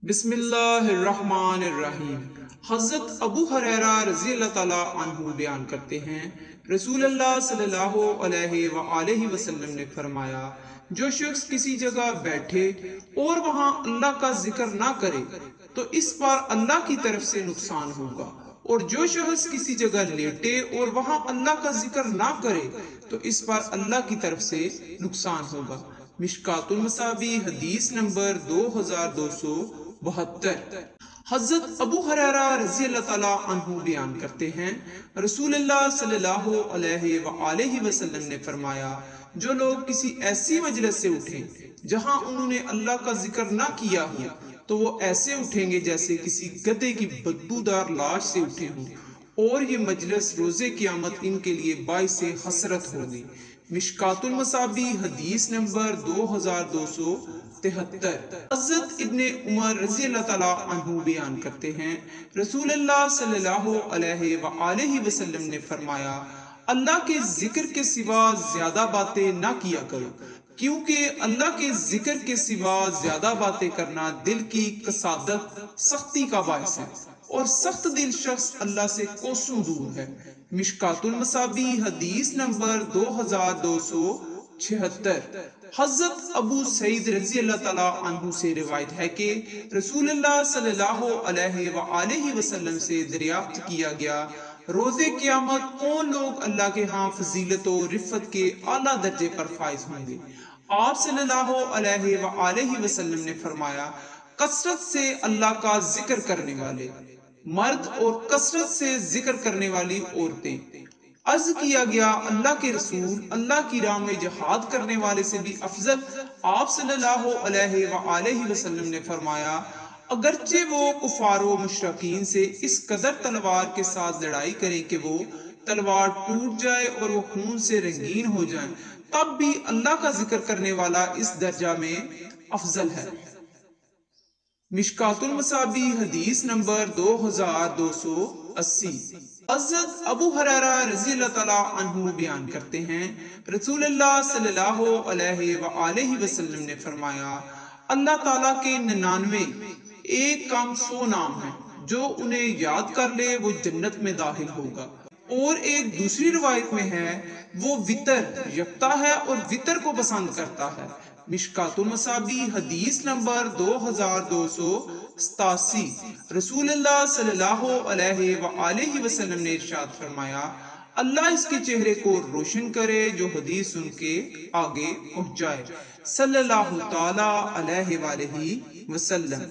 بسم اللہ الرحمن الرحیم۔ حضرت ابو ہریرہ رضی اللہ تعالیٰ عنہ بیان کرتے ہیں، رسول اللہ صلی اللہ علیہ وآلہ وسلم نے فرمایا، جو شخص کسی جگہ بیٹھے اور وہاں اللہ کا ذکر نہ کرے تو اس پر اللہ کی طرف سے نقصان ہوگا، اور جو شخص کسی جگہ لیٹے اور وہاں اللہ کا ذکر نہ کرے تو اس پر اللہ کی طرف سے نقصان ہوگا۔ مشکات المصابیح حدیث نمبر 2272۔ حضرت ابو ہریرہ رضی اللہ تعالیٰ عنہ بیان کرتے ہیں، رسول اللہ صلی اللہ علیہ وآلہ وسلم نے فرمایا، جو لوگ کسی ایسی مجلس سے اٹھیں جہاں انہوں نے اللہ کا ذکر نہ کیا ہو تو وہ ایسے اٹھیں گے جیسے کسی گدھے کی بدبودار لاش سے اٹھے ہوں، اور یہ مجلس روز قیامت ان کے لیے باعث حسرت ہوگی۔ مشکات المصابیح حدیث نمبر 2273۔ حضرت ابن عمر رضی اللہ تعالیٰ عنہ بیان کرتے ہیں، رسول اللہ صلی اللہ علیہ وآلہ وسلم نے فرمایا، اللہ کے ذکر کے سوا زیادہ باتیں نہ کیا کرو، کیونکہ اللہ کے ذکر کے سوا زیادہ باتیں کرنا دل کی کسادت سختی کا باعث ہے، اور سخت دل شخص اللہ سے کوسوں دور ہے۔ مشکات المصابیح حدیث نمبر 2276۔ حضرت ابو سعید رضی اللہ تعالیٰ عنہ سے روایت ہے کہ رسول اللہ صلی اللہ علیہ وآلہ وسلم سے دریافت کیا گیا، روز قیامت کون لوگ اللہ کے ہاں فضیلت و رفت کے اعلیٰ درجے پر فائز ہوں گے؟ آپ صلی اللہ علیہ وآلہ وسلم نے فرمایا، کثرت سے اللہ کا ذکر کرنے والے مرد اور کثرت سے ذکر کرنے والی عورتیں۔ عرض کیا گیا، اللہ کے رسول، اللہ کی راہ میں جہاد کرنے والے سے بھی افضل؟ آپ صلی اللہ علیہ وآلہ وسلم نے فرمایا، اگرچہ وہ کفار و مشرکین سے اس قدر تلوار کے ساتھ لڑائی کریں کہ وہ تلوار ٹوٹ جائے اور وہ خون سے رنگین ہو جائیں، تب بھی اللہ کا ذکر کرنے والا اس درجہ میں افضل ہے۔ مشکات المصابیح حدیث نمبر 2280۔ حضرت ابو ہریرہ رضی اللہ تعالیٰ عنہ بیان کرتے ہیں، رسول اللہ صلی اللہ علیہ وآلہ وسلم نے فرمایا، اللہ تعالیٰ کے 99 ایک کم 100 نام ہیں، جو انہیں یاد کر لے وہ جنت میں داخل ہوگا۔ اور ایک دوسری روایت میں ہے، وہ وطر یکتا ہے اور وطر کو پسند کرتا ہے۔ مشکات المصابیح حدیث نمبر 2287۔ رسول اللہ صلی اللہ علیہ وآلہ وسلم نے ارشاد فرمایا، اللہ اس کے چہرے کو روشن کرے جو حدیث سن کے آگے پہنچ جائے۔ صلی اللہ تعالی علیہ وآلہ وسلم۔